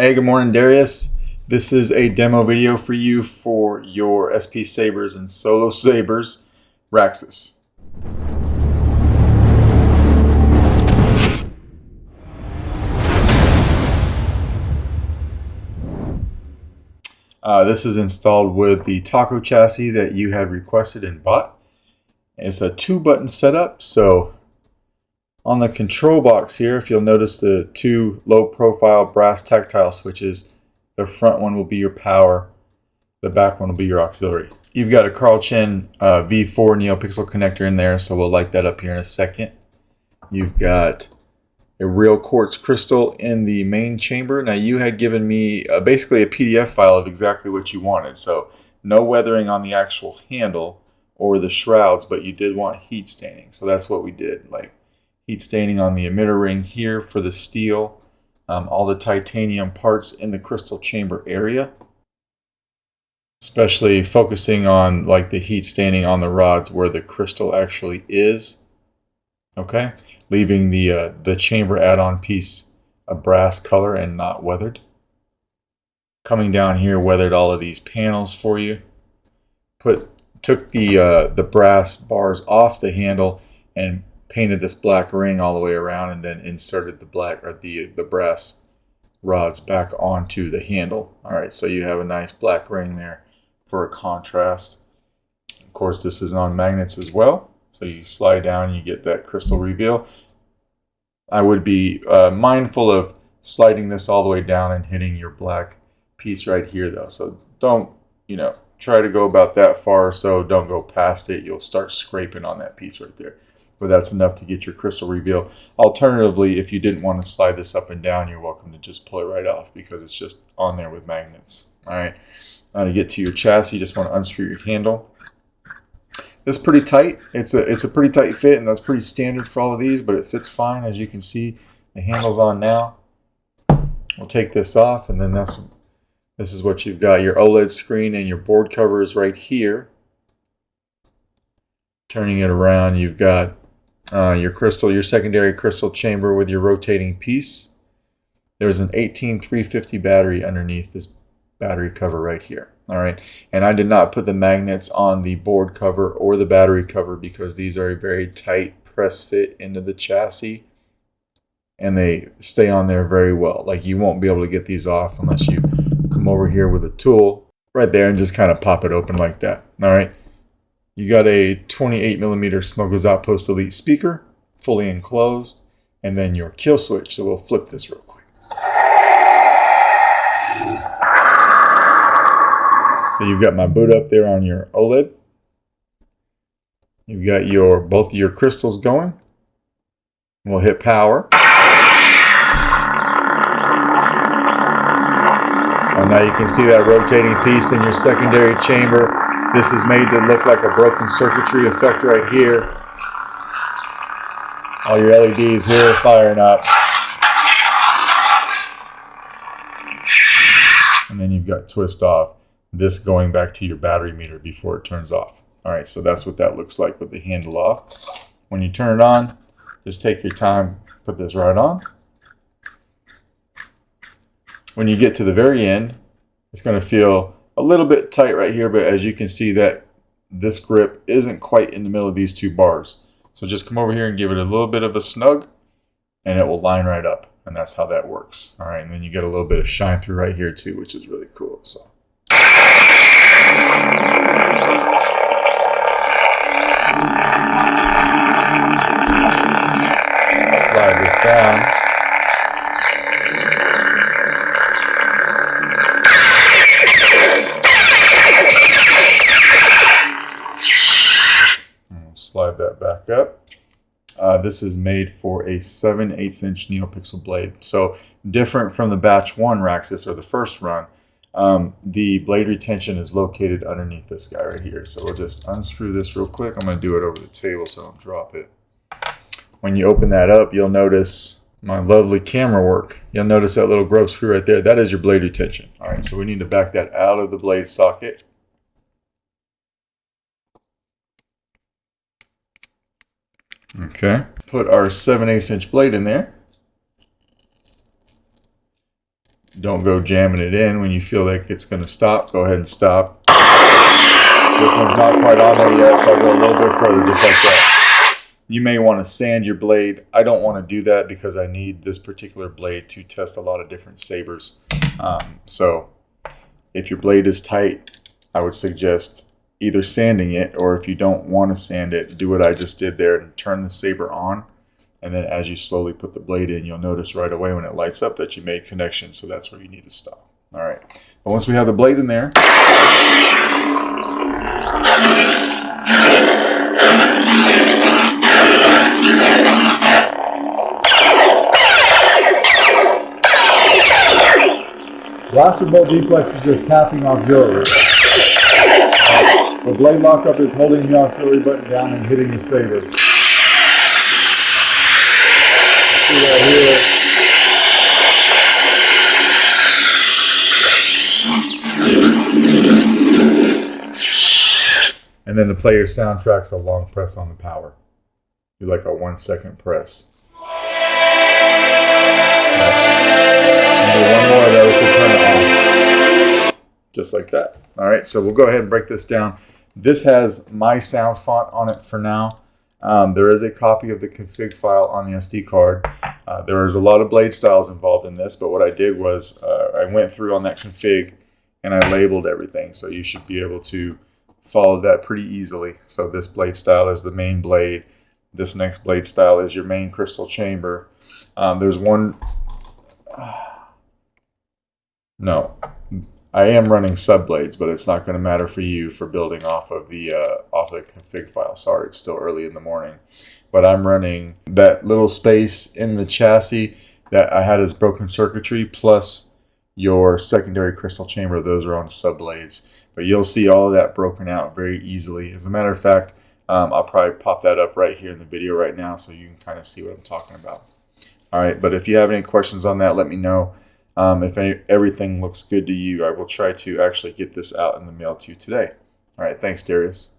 Hey, good morning, Darius. This is a demo video for you for your SP Sabers and Solo Sabers Raxus. This is installed with the taco chassis that you had requested and bought. It's a 2-button setup, so on the control box here, if you'll notice the 2 low-profile brass tactile switches, the front one will be your power, the back one will be your auxiliary. You've got a Carl Chen V4 Neopixel connector in there, so we'll light that up here in a second. You've got a real quartz crystal in the main chamber. Now you had given me basically a PDF file of exactly what you wanted, so no weathering on the actual handle or the shrouds, but you did want heat staining, so that's what we did, like heat staining on the emitter ring here for the steel, all the titanium parts in the crystal chamber area, especially focusing on like the heat staining on the rods where the crystal actually is. Okay, leaving the chamber add-on piece a brass color and not weathered. Coming down here, weathered all of these panels for you. Took the brass bars off the handle and painted this black ring all the way around, and then inserted the brass rods back onto the handle. All right, so you have a nice black ring there for a contrast. Of course, this is on magnets as well, so you slide down, you get that crystal reveal. I would be mindful of sliding this all the way down and hitting your black piece right here, though. So don't, try to go about that far, so don't go past it. You'll start scraping on that piece right there. But that's enough to get your crystal reveal. Alternatively, if you didn't want to slide this up and down, you're welcome to just pull it right off because it's just on there with magnets. All right. Now to get to your chassis, you just want to unscrew your handle. This is pretty tight. It's a pretty tight fit, and that's pretty standard for all of these, but it fits fine. As you can see, the handle's on now. We'll take this off, and then this is what you've got. Your OLED screen and your board cover is right here. Turning it around, you've got your secondary crystal chamber with your rotating piece. There's an 18350 battery underneath this battery cover right here. All right, and I did not put the magnets on the board cover or the battery cover because these are a very tight press fit into the chassis, and they stay on there very well. Like, you won't be able to get these off unless you come over here with a tool right there and just kind of pop it open like that. All right. You got a 28mm Smuggler's Outpost Elite speaker, fully enclosed, and then your kill switch. So we'll flip this real quick. So you've got my boot up there on your OLED. You've got both of your crystals going. We'll hit power. And now you can see that rotating piece in your secondary chamber. This is made to look like a broken circuitry effect right here. All your LEDs here firing up. And then you've got twist off. This going back to your battery meter before it turns off. All right, so that's what that looks like with the handle off. When you turn it on, just take your time, put this right on. When you get to the very end, it's going to feel a little bit tight right here, but as you can see, that this grip isn't quite in the middle of these 2 bars. So just come over here and give it a little bit of a snug, and it will line right up. And that's how that works. All right, and then you get a little bit of shine through right here too, which is really cool. So slide this down. Slide that back up. This is made for a 7/8" Neopixel blade. So different from the batch 1 Raxus or the first run, the blade retention is located underneath this guy right here. So we'll just unscrew this real quick. I'm going to do it over the table so I don't drop it. When you open that up, you'll notice my lovely camera work. You'll notice that little grub screw right there. That is your blade retention. All right, so we need to back that out of the blade socket. Okay, put our 7/8" blade in there. Don't go jamming it in. When you feel like it's going to stop, go ahead and stop. This one's not quite on there yet, so I'll go a little bit further, just like that. You may want to sand your blade. I don't want to do that because I need this particular blade to test a lot of different sabers. So if your blade is tight, I would suggest either sanding it, or if you don't want to sand it, do what I just did there and turn the saber on. And then as you slowly put the blade in, you'll notice right away when it lights up that you made connection. So that's where you need to stop. All right. But once we have the blade in there, blaster bolt deflex is just tapping auxiliary. The blade lockup is holding the auxiliary button down and hitting the saber. See that here. And then to play your soundtracks, a long press on the power. Do like a 1 second press. And do one more of those to turn it off. Just like that. All right, so we'll go ahead and break this down. This has my sound font on it for now. There is a copy of the config file on the SD card. There is a lot of blade styles involved in this, but what I did was I went through on that config and I labeled everything. So you should be able to follow that pretty easily. So this blade style is the main blade. This next blade style is your main crystal chamber. There's one... No. I am running sub-blades, but it's not going to matter for you for building off of the config file. Sorry, it's still early in the morning. But I'm running that little space in the chassis that I had as broken circuitry, plus your secondary crystal chamber. Those are on sub-blades. But you'll see all of that broken out very easily. As a matter of fact, I'll probably pop that up right here in the video right now so you can kind of see what I'm talking about. All right, but if you have any questions on that, let me know. If everything looks good to you, I will try to actually get this out in the mail to you today. All right, thanks, Darius.